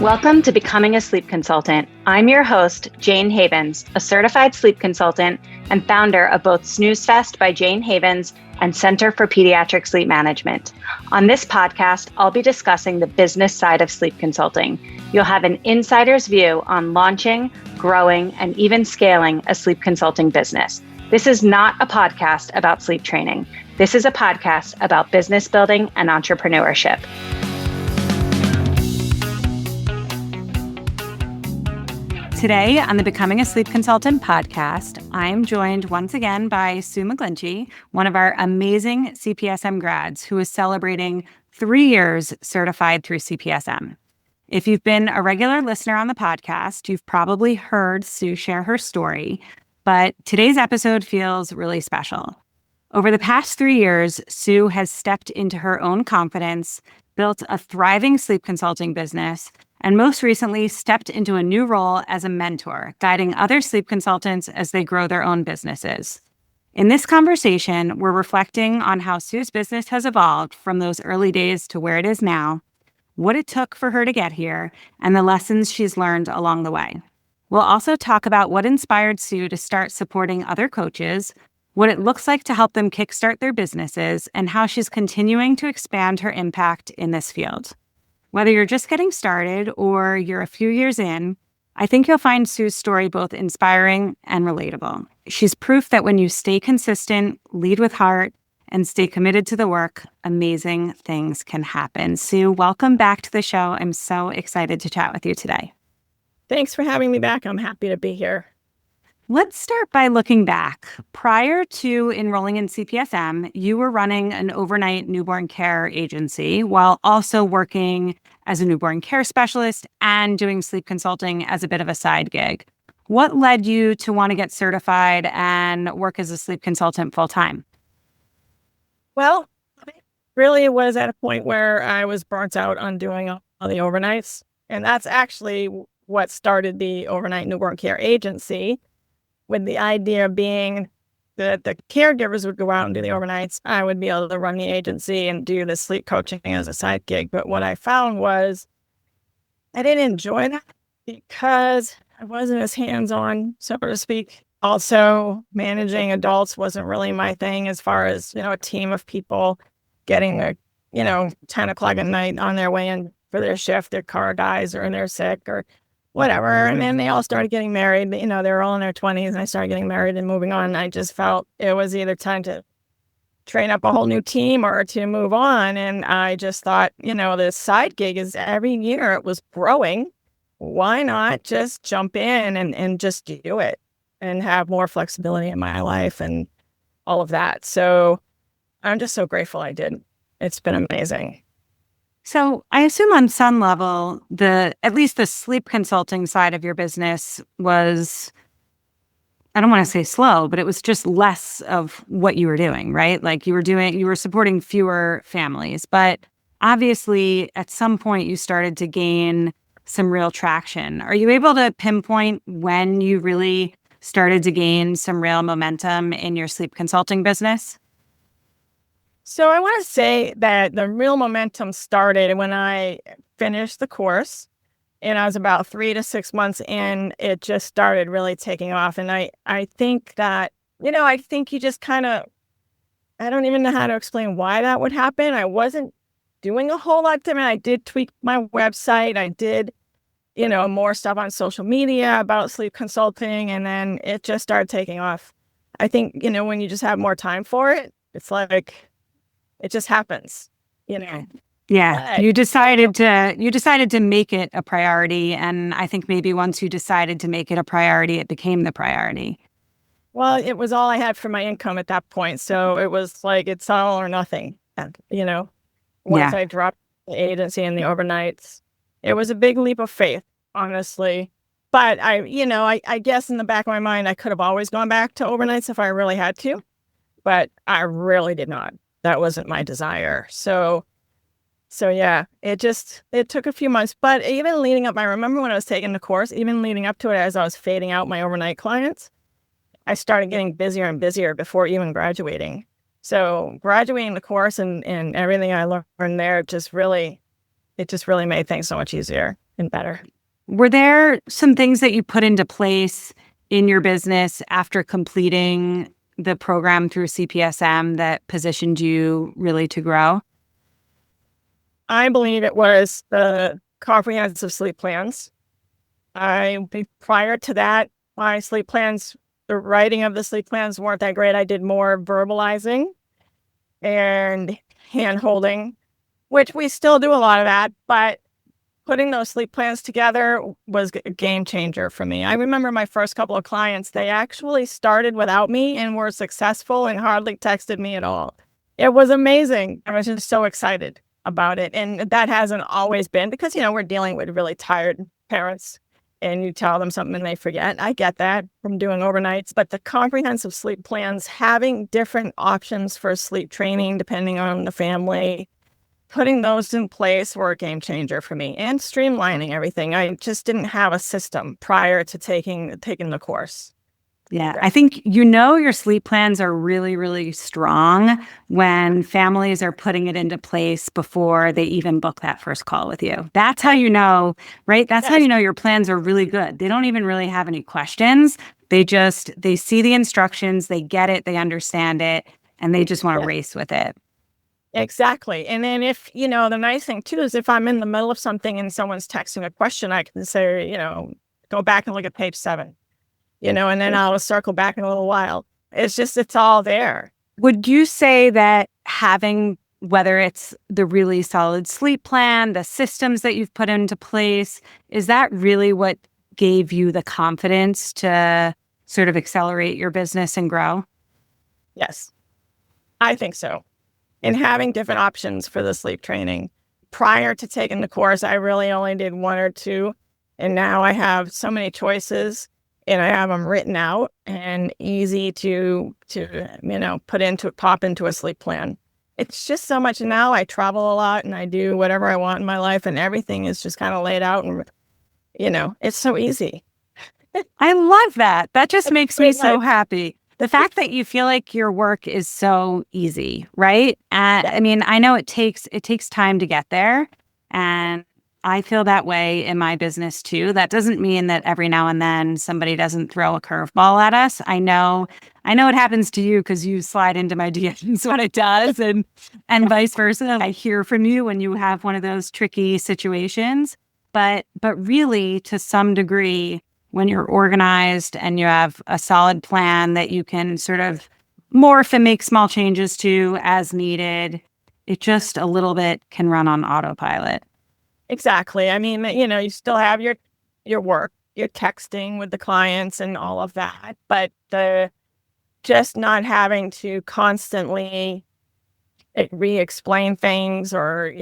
Welcome to Becoming a Sleep Consultant. I'm your host, Jayne Havens, a certified sleep consultant and founder of both Snooze Fest by Jayne Havens and Center for Pediatric Sleep Management. On this podcast, I'll be discussing the business side of sleep consulting. You'll have an insider's view on launching, growing, and even scaling a sleep consulting business. This is not a podcast about sleep training. This is a podcast about business building and entrepreneurship. Today on the Becoming a Sleep Consultant podcast, I'm joined once again by Sue McGlinchey, one of our amazing CPSM grads who is celebrating 3 years certified through CPSM. If you've been a regular listener on the podcast, you've probably heard Sue share her story, but today's episode feels really special. Over the past 3 years, Sue has stepped into her own confidence, built a thriving sleep consulting business, and most recently stepped into a new role as a mentor, guiding other sleep consultants as they grow their own businesses. In this conversation, we're reflecting on how Sue's business has evolved from those early days to where it is now, what it took for her to get here, and the lessons she's learned along the way. We'll also talk about what inspired Sue to start supporting other coaches, what it looks like to help them kickstart their businesses, and how she's continuing to expand her impact in this field. Whether you're just getting started or you're a few years in, I think you'll find Sue's story both inspiring and relatable. She's proof that when you stay consistent, lead with heart, and stay committed to the work, amazing things can happen. Sue, welcome back to the show. I'm so excited to chat with you today. Thanks for having me back. I'm happy to be here. Let's start by looking back. Prior to enrolling in CPSM, you were running an overnight newborn care agency while also working as a newborn care specialist and doing sleep consulting as a bit of a side gig. What led you to want to get certified and work as a sleep consultant full time? Well, really it was at a point where I was burnt out on doing all the overnights. And that's actually what started the overnight newborn care agency, with the idea being that the caregivers would go out and do the overnights. I would be able to run the agency and do the sleep coaching as a side gig. But what I found was I didn't enjoy that because I wasn't as hands-on, so to speak. Also, managing adults wasn't really my thing as far as, a team of people getting their, 10 o'clock at night on their way in for their shift, their car dies or they're sick or whatever. And then they all started getting married. They were all in their 20s and I started getting married and moving on. I just felt it was either time to train up a whole new team or to move on. And I just thought, this side gig is every year it was growing. Why not just jump in and just do it and have more flexibility in my life and all of that. So I'm just so grateful I did. It's been amazing. So I assume on some level, at least the sleep consulting side of your business was, I don't want to say slow, but it was just less of what you were doing, right? Like you were supporting fewer families, but obviously at some point you started to gain some real traction. Are you able to pinpoint when you really started to gain some real momentum in your sleep consulting business? So I want to say that the real momentum started when I finished the course and I was about 3 to 6 months in. It just started really taking off. And I think that, I think you just kind of, I don't even know how to explain why that would happen. I wasn't doing a whole lot different. I did tweak my website. I did, more stuff on social media about sleep consulting. And then it just started taking off. I think, when you just have more time for it, it's like, it just happens, Yeah. But, You decided to make it a priority. And I think maybe once you decided to make it a priority, it became the priority. Well, it was all I had for my income at that point. So it was like, it's all or nothing, once I dropped the agency and the overnights, it was a big leap of faith, honestly. But I guess in the back of my mind, I could have always gone back to overnights if I really had to, but I really did not. That wasn't my desire. So yeah, it took a few months, but even leading up, I remember when I was taking the course, even leading up to it, as I was fading out my overnight clients, I started getting busier and busier before even graduating. So graduating the course and everything I learned there just really made things so much easier. and better. Were there some things that you put into place in your business after completing the program through CPSM that positioned you really to grow? I believe it was the comprehensive sleep plans. Prior to that, my sleep plans, the writing of the sleep plans weren't that great. I did more verbalizing and hand holding, which we still do a lot of that, but putting those sleep plans together was a game changer for me. I remember my first couple of clients, they actually started without me and were successful and hardly texted me at all. It was amazing. I was just so excited about it. And that hasn't always been because, we're dealing with really tired parents and you tell them something and they forget. I get that from doing overnights, but the comprehensive sleep plans, having different options for sleep training depending on the family, putting those in place were a game changer for me and streamlining everything. I just didn't have a system prior to taking the course. Yeah, I think your sleep plans are really, really strong when families are putting it into place before they even book that first call with you. That's how you know, right? That's how you know your plans are really good. They don't even really have any questions. They see the instructions, they get it, they understand it, and they just want to race with it. Exactly. And then the nice thing too is if I'm in the middle of something and someone's texting a question, I can say, go back and look at page 7. And then I'll circle back in a little while. It's all there. Would you say that having, whether it's the really solid sleep plan, the systems that you've put into place, is that really what gave you the confidence to sort of accelerate your business and grow? Yes, I think so. And having different options for the sleep training. Prior to taking the course, I really only did 1 or 2. And now I have so many choices. And I have them written out and easy to pop into a sleep plan. It's just so much now. I travel a lot and I do whatever I want in my life and everything is just kind of laid out and, it's so easy. I love that. That just makes me so happy. The fact that you feel like your work is so easy, right? I mean, I know it takes time to get there, and I feel that way in my business too. That doesn't mean that every now and then somebody doesn't throw a curveball at us. I know it happens to you because you slide into my DMs when it does, and vice versa. I hear from you when you have one of those tricky situations. But really, to some degree, when you're organized and you have a solid plan that you can sort of morph and make small changes to as needed, it just a little bit can run on autopilot. Exactly. I mean, you still have your work, your texting with the clients and all of that, but just not having to constantly re-explain things or,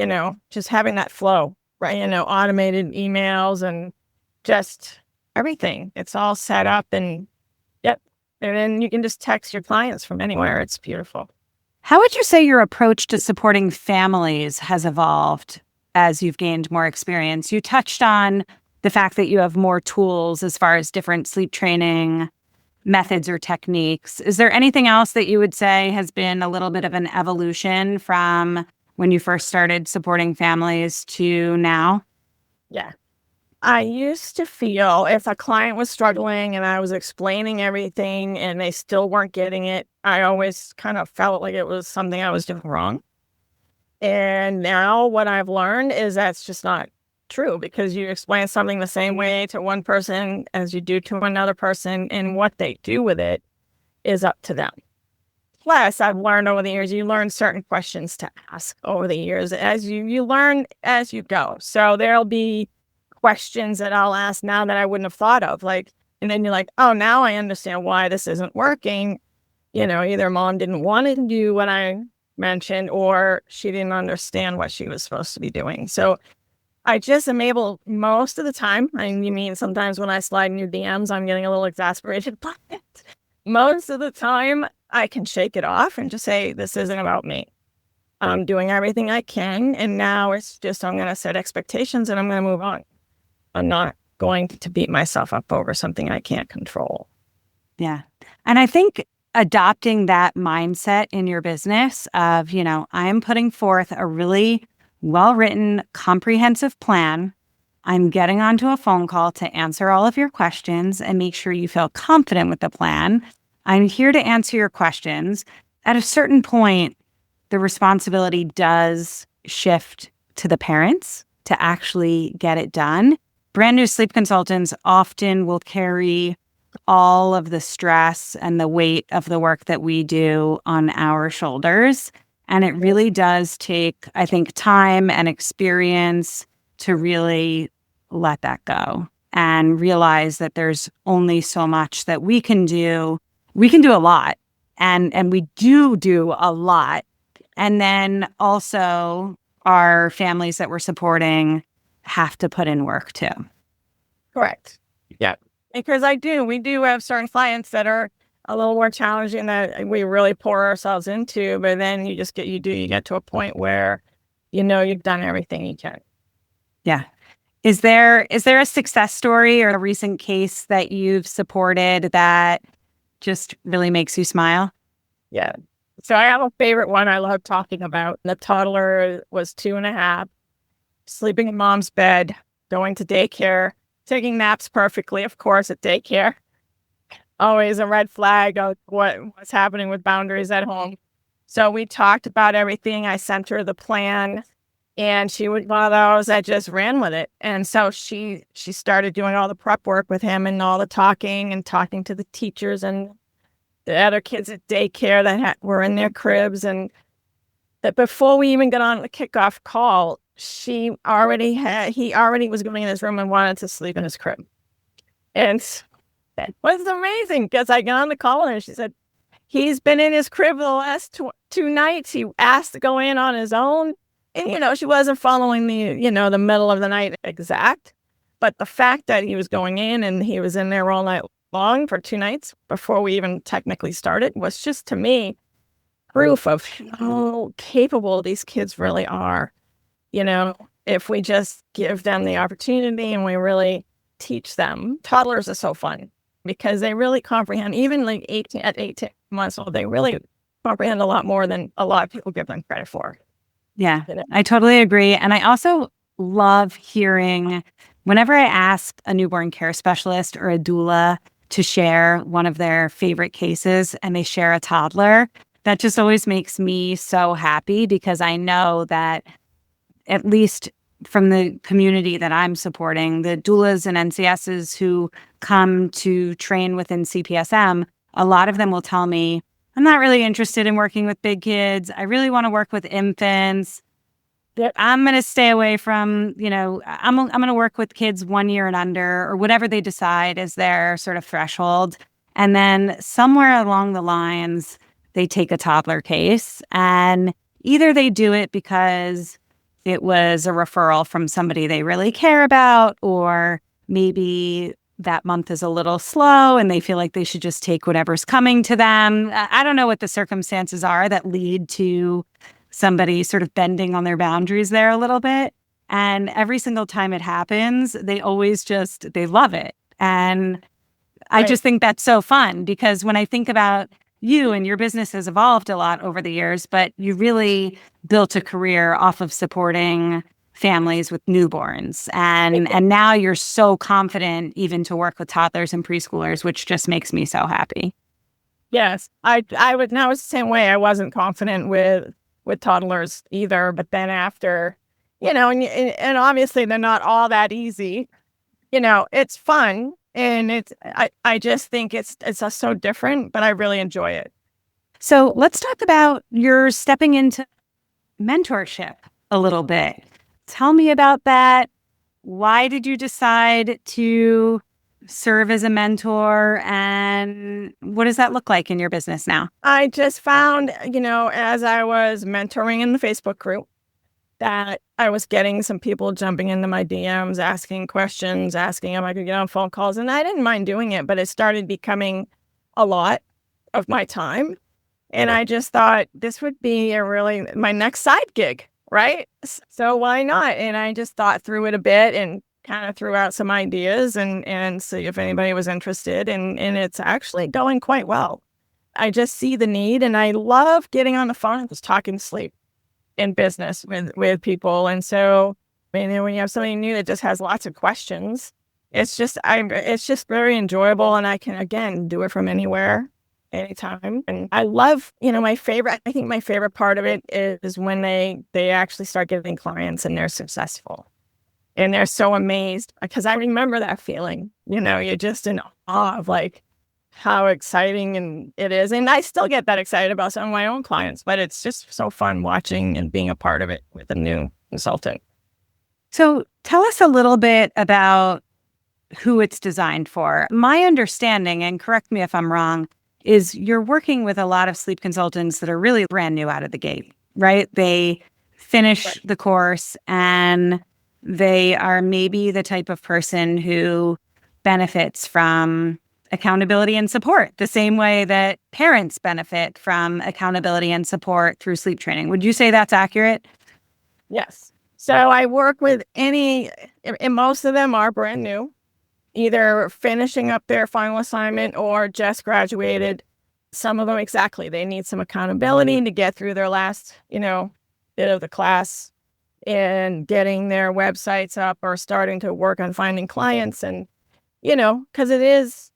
just having that flow, right? Automated emails and just everything. It's all set up and yep. And then you can just text your clients from anywhere. It's beautiful. How would you say your approach to supporting families has evolved as you've gained more experience? You touched on the fact that you have more tools as far as different sleep training methods or techniques. Is there anything else that you would say has been a little bit of an evolution from when you first started supporting families to now? Yeah. I used to feel if a client was struggling and I was explaining everything and they still weren't getting it, I always kind of felt like it was something I was doing wrong. And now what I've learned is that's just not true because you explain something the same way to one person as you do to another person, and what they do with it is up to them. Plus, I've learned over the years, you learn certain questions to ask over the years as you learn as you go. So there'll be questions that I'll ask now that I wouldn't have thought of. And then you're like, oh, now I understand why this isn't working. Either mom didn't want to do what I mentioned or she didn't understand what she was supposed to be doing. So I just am able most of the time, sometimes when I slide in your DMs, I'm getting a little exasperated, but most of the time I can shake it off and just say, this isn't about me. I'm doing everything I can. And now it's just, I'm going to set expectations and I'm going to move on. I'm not going to beat myself up over something I can't control. Yeah. And I think adopting that mindset in your business of, I am putting forth a really well-written, comprehensive plan. I'm getting onto a phone call to answer all of your questions and make sure you feel confident with the plan. I'm here to answer your questions. At a certain point, the responsibility does shift to the parents to actually get it done. Brand new sleep consultants often will carry all of the stress and the weight of the work that we do on our shoulders. And it really does take, I think, time and experience to really let that go and realize that there's only so much that we can do. We can do a lot, and we do a lot. And then also our families that we're supporting have to put in work too. Correct. Yeah. Because we do have certain clients that are a little more challenging that we really pour ourselves into, but then you get to a point where, you've done everything you can. Yeah. Is there a success story or a recent case that you've supported that just really makes you smile? Yeah. So I have a favorite one I love talking about. The toddler was 2.5, sleeping in mom's bed, going to daycare, taking naps perfectly, of course, at daycare. Always a red flag of what's happening with boundaries at home. So we talked about everything. I sent her the plan, and she was one of those that just ran with it. And so she started doing all the prep work with him and all the talking to the teachers and the other kids at daycare that were in their cribs. And that before we even got on the kickoff call, he already was going in his room and wanted to sleep in his crib. And that was amazing because I got on the call and she said, he's been in his crib the last two nights. He asked to go in on his own. And, she wasn't following the middle of the night exact. But the fact that he was going in and he was in there all night long for 2 nights before we even technically started was just, to me, proof of how capable these kids really are. If we just give them the opportunity and we really teach them. Toddlers are so fun because they really comprehend, even like 18 months old, they really comprehend a lot more than a lot of people give them credit for. Yeah, I totally agree. And I also love hearing whenever I ask a newborn care specialist or a doula to share one of their favorite cases and they share a toddler, that just always makes me so happy because I know that at least from the community that I'm supporting, the doulas and NCSs who come to train within CPSM, a lot of them will tell me, I'm not really interested in working with big kids. I really want to work with infants. I'm going to stay away from, I'm going to work with kids 1 year and under or whatever they decide is their sort of threshold. And then somewhere along the lines, they take a toddler case and either they do it because it was a referral from somebody they really care about, or maybe that month is a little slow and they feel like they should just take whatever's coming to them. I don't know what the circumstances are that lead to somebody sort of bending on their boundaries there a little bit. And every single time it happens, they love it. And I just think that's so fun because when I think about you and your business has evolved a lot over the years, but you really built a career off of supporting families with newborns. And now you're so confident even to work with toddlers and preschoolers, which just makes me so happy. Yes, I was the same way. I wasn't confident with toddlers either. But then after, and obviously they're not all that easy. It's fun. And I just think it's just so different, but I really enjoy it. So let's talk about your stepping into mentorship a little bit. Tell me about that. Why did you decide to serve as a mentor and what does that look like in your business now? I just found, as I was mentoring in the Facebook group, that I was getting some people jumping into my DMs, asking questions, asking if I could get on phone calls. And I didn't mind doing it, but it started becoming a lot of my time. And I just thought this would be my next side gig, right? So why not? And I just thought through it a bit and kind of threw out some ideas and see if anybody was interested. And it's actually going quite well. I just see the need and I love getting on the phone and just talking sleep in business with people. And so I mean, when you have somebody new that just has lots of questions, it's just very enjoyable, and I can, again, do it from anywhere, anytime. And I love, I think my favorite part of it is when they actually start getting clients and they're successful. And they're so amazed, because I remember that feeling, you're just in awe of like how exciting and it is. And I still get that excited about some of my own clients, but it's just so fun watching and being a part of it with a new consultant. So tell us a little bit about who it's designed for. My understanding, and correct me if I'm wrong, is you're working with a lot of sleep consultants that are really brand new out of the gate, right? They finish the course and they are maybe the type of person who benefits from accountability and support the same way that parents benefit from accountability and support through sleep training. Would you say that's accurate? Yes. So I work with and most of them are brand new, either finishing up their final assignment or just graduated. Some of them, exactly, they need some accountability to get through their last, bit of the class and getting their websites up or starting to work on finding clients. And, because it is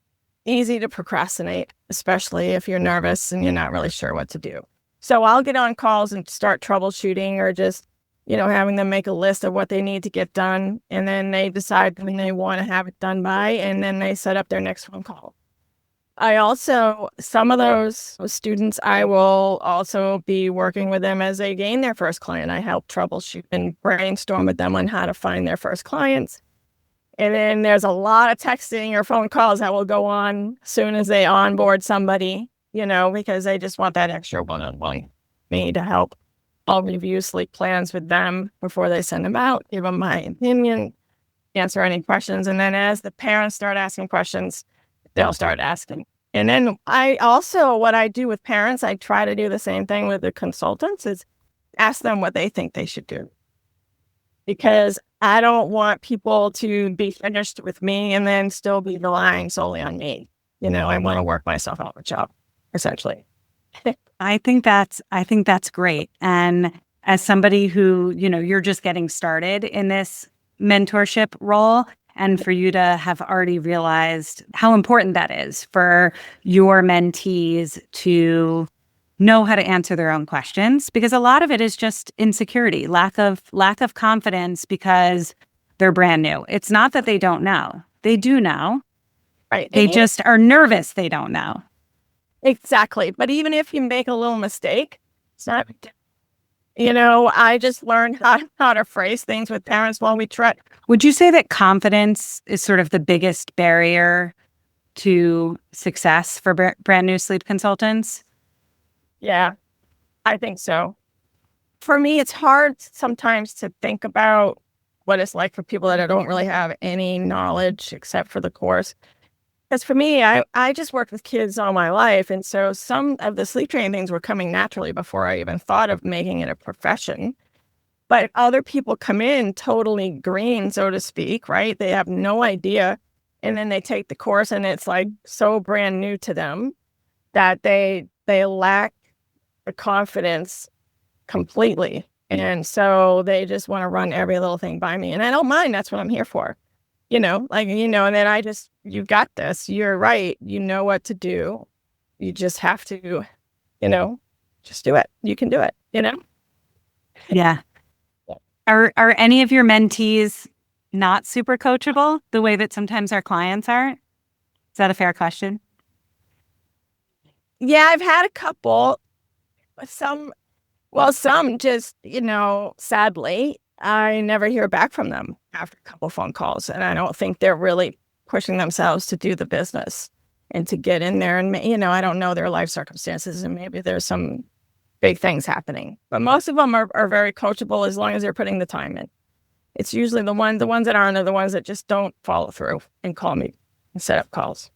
easy to procrastinate, especially if you're nervous and you're not really sure what to do. So I'll get on calls and start troubleshooting, or just, having them make a list of what they need to get done. And then they decide when they want to have it done by, and then they set up their next phone call. Some of those students, I will also be working with them as they gain their first client. I help troubleshoot and brainstorm with them on how to find their first clients. And then there's a lot of texting or phone calls that will go on as soon as they onboard somebody, because they just want that extra one-on-one, me to help. I'll review sleep plans with them before they send them out, give them my opinion, answer any questions. And then as the parents start asking questions, they'll start asking. And then what I do with parents, I try to do the same thing with the consultants, is ask them what they think they should do. Because I don't want people to be finished with me and then still be relying solely on me. I want to work myself out of a job, essentially. I think that's great. And as somebody who, you're just getting started in this mentorship role, and for you to have already realized how important that is for your mentees to know how to answer their own questions, because a lot of it is just insecurity, lack of confidence, because they're brand new. It's not that they don't know. They do know. Right. They just are nervous they don't know. Exactly. But even if you make a little mistake, it's not, I just learned how to phrase things with parents while we try. Would you say that confidence is sort of the biggest barrier to success for brand new sleep consultants? Yeah, I think so. For me, it's hard sometimes to think about what it's like for people that don't really have any knowledge except for the course. Because for me, I just worked with kids all my life. And so some of the sleep training things were coming naturally before I even thought of making it a profession. But other people come in totally green, so to speak, right? They have no idea. And then they take the course and it's like so brand new to them that they lack the confidence completely. And so they just want to run every little thing by me. And I don't mind. That's what I'm here for. And then you got this. You're right. You know what to do. You just have to, just do it. You can do it, Yeah. Are any of your mentees not super coachable the way that sometimes our clients are? Is that a fair question? Yeah, I've had a couple. Some just, sadly, I never hear back from them after a couple phone calls. And I don't think they're really pushing themselves to do the business and to get in there. And, I don't know their life circumstances, and maybe there's some big things happening. But most of them are very coachable as long as they're putting the time in. It's usually the ones that aren't are the ones that just don't follow through and call me and set up calls.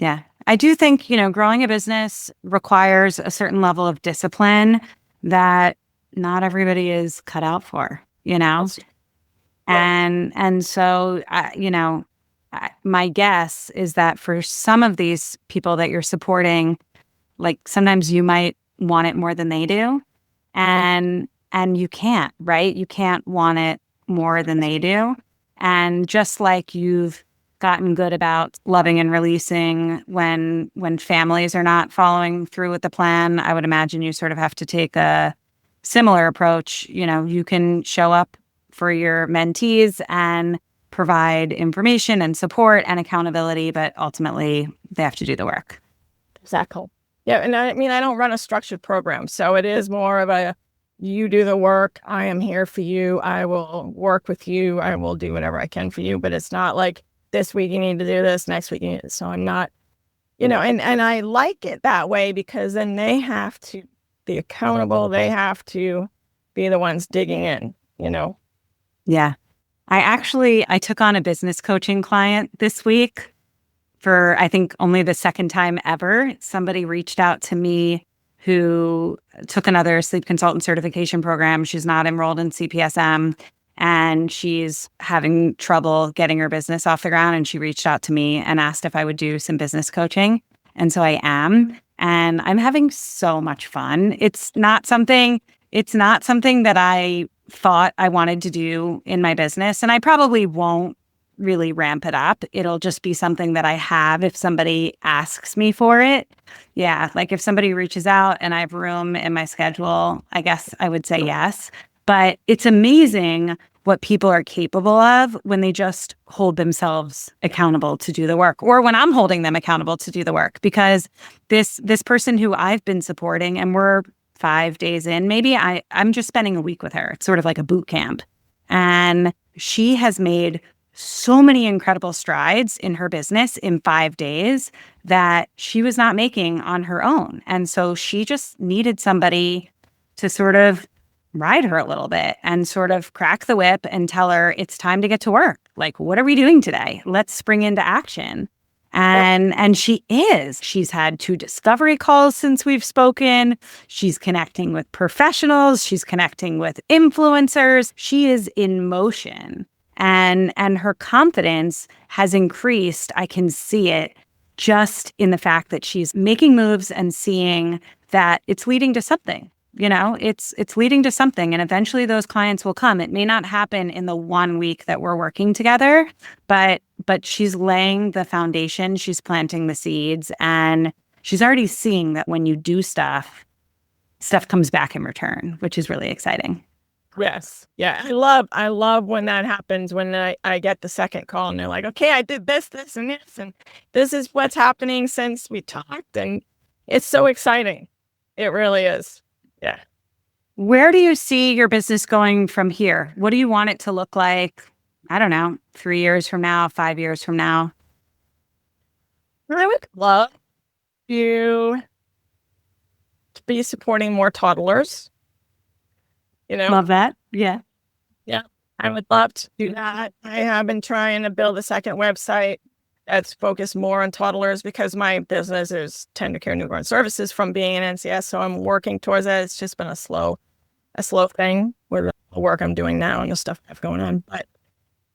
Yeah. I do think, growing a business requires a certain level of discipline that not everybody is cut out for, And so, my guess is that for some of these people that you're supporting, like sometimes you might want it more than they do. And you can't, right? You can't want it more than they do. And just like you've gotten good about loving and releasing when families are not following through with the plan, I would imagine you sort of have to take a similar approach. You can show up for your mentees and provide information and support and accountability, but ultimately they have to do the work. Exactly. Yeah. And I mean, I don't run a structured program, so it is more of a, you do the work. I am here for you. I will work with you. I will do whatever I can for you. But it's not like this week you need to do this, next week you need to. So I'm not, and I like it that way, because then they have to be accountable. They have to be the ones digging in, Yeah. I took on a business coaching client this week for, I think, only the second time ever. Somebody reached out to me who took another sleep consultant certification program. She's not enrolled in CPSM, and she's having trouble getting her business off the ground. And she reached out to me and asked if I would do some business coaching. And so I am, and I'm having so much fun. It's not something that I thought I wanted to do in my business, and I probably won't really ramp it up. It'll just be something that I have if somebody asks me for it. Yeah, like if somebody reaches out and I have room in my schedule, I guess I would say yes. But it's amazing what people are capable of when they just hold themselves accountable to do the work, or when I'm holding them accountable to do the work. Because this person who I've been supporting, and we're 5 days in, maybe I'm just spending a week with her. It's sort of like a boot camp. And she has made so many incredible strides in her business in 5 days that she was not making on her own. And so she just needed somebody to sort of ride her a little bit and sort of crack the whip and tell her it's time to get to work. Like, what are we doing today? Let's spring into action. And she is. She's had 2 discovery calls since we've spoken. She's connecting with professionals. She's connecting with influencers. She is in motion. And her confidence has increased. I can see it just in the fact that she's making moves and seeing that it's leading to something. It's leading to something, and eventually those clients will come. It may not happen in the 1 week that we're working together, but she's laying the foundation, she's planting the seeds, and she's already seeing that when you do stuff comes back in return, which is really exciting. Yes. Yeah. I love when that happens, when I get the second call and they're like, okay, I did this, and this, and this is what's happening since we talked. And it's so exciting. It really is. Yeah. Where do you see your business going from here? What do you want it to look like? I don't know, 3 years from now, 5 years from now? I would love to be supporting more toddlers. Love that. Yeah. Yeah. I would love to do that. I have been trying to build a second website that's focused more on toddlers, because my business is tender care newborn services from being an NCS. So I'm working towards that. It's just been a slow thing with the work I'm doing now and the stuff I have going on. But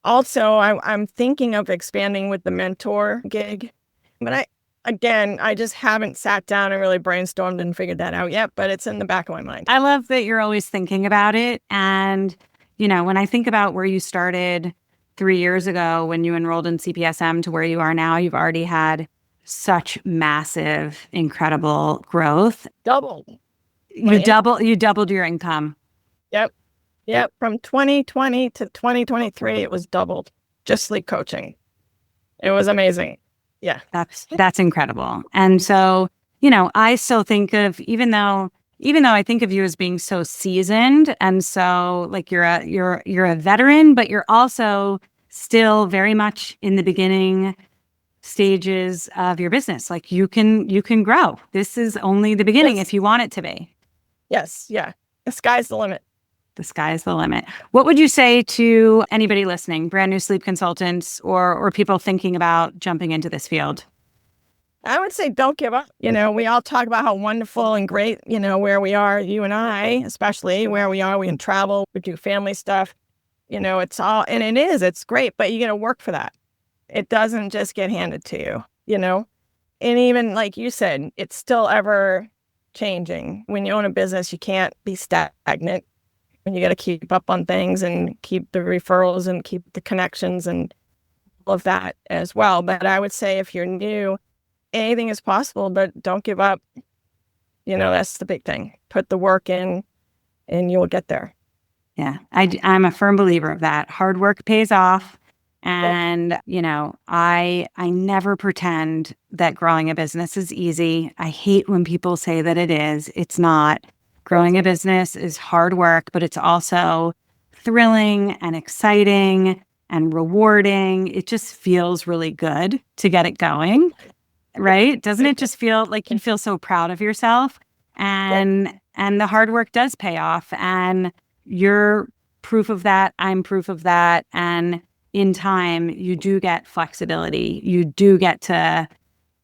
also I'm thinking of expanding with the mentor gig. But I just haven't sat down and really brainstormed and figured that out yet, but it's in the back of my mind. I love that you're always thinking about it. And, when I think about where you started 3 years ago when you enrolled in CPSM to where you are now, you've already had such massive, incredible growth. Doubled. You doubled your income. Yep. From 2020 to 2023, it was doubled. Just sleep coaching. It was amazing. Yeah. That's incredible. And so, I still think of, even though I think of you as being so seasoned, and so like you're a veteran, but you're also still very much in the beginning stages of your business. Like you can grow. This is only the beginning. Yes. If you want it to be. Yes. Yeah. The sky's the limit. The sky's the limit. What would you say to anybody listening, brand new sleep consultants or people thinking about jumping into this field? I would say don't give up. We all talk about how wonderful and great, where we are, you and I, especially where we are. We can travel, we do family stuff. It's all, and it's great, but you got to work for that. It doesn't just get handed to you, And even like you said, it's still ever changing. When you own a business, you can't be stagnant. you got to keep up on things and keep the referrals and keep the connections and all of that as well. But I would say if you're new, anything is possible, but don't give up. That's the big thing. Put the work in and you'll get there. Yeah, I'm a firm believer of that. Hard work pays off. And, I never pretend that growing a business is easy. I hate when people say that it is. It's not. Growing a business is hard work, but it's also thrilling and exciting and rewarding. It just feels really good to get it going, right? Doesn't it just feel like you feel so proud of yourself? And the hard work does pay off. And you're proof of that. I'm proof of that. And in time, you do get flexibility. You do get to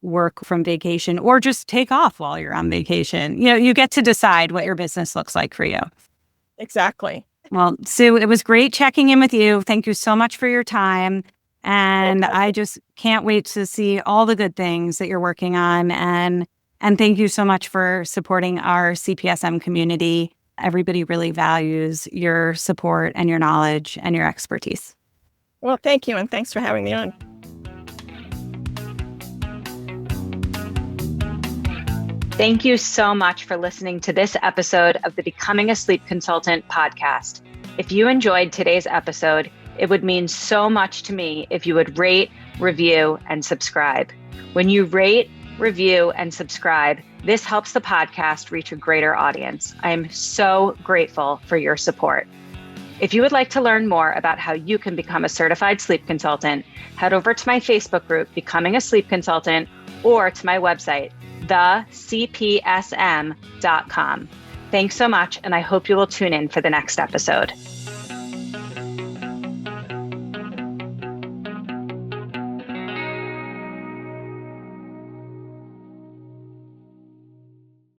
work from vacation or just take off while you're on vacation. You get to decide what your business looks like for you. Exactly. Well, Sue, it was great checking in with you. Thank you so much for your time. And I just can't wait to see all the good things that you're working on. And thank you so much for supporting our CPSM community. Everybody really values your support and your knowledge and your expertise. Well, thank you. And thanks for having me on. Thank you so much for listening to this episode of the Becoming a Sleep Consultant podcast. If you enjoyed today's episode, it would mean so much to me if you would rate, review, and subscribe. When you rate, review, and subscribe, this helps the podcast reach a greater audience. I am so grateful for your support. If you would like to learn more about how you can become a certified sleep consultant, head over to my Facebook group, Becoming a Sleep Consultant, or to my website, thecpsm.com. Thanks so much, and I hope you will tune in for the next episode.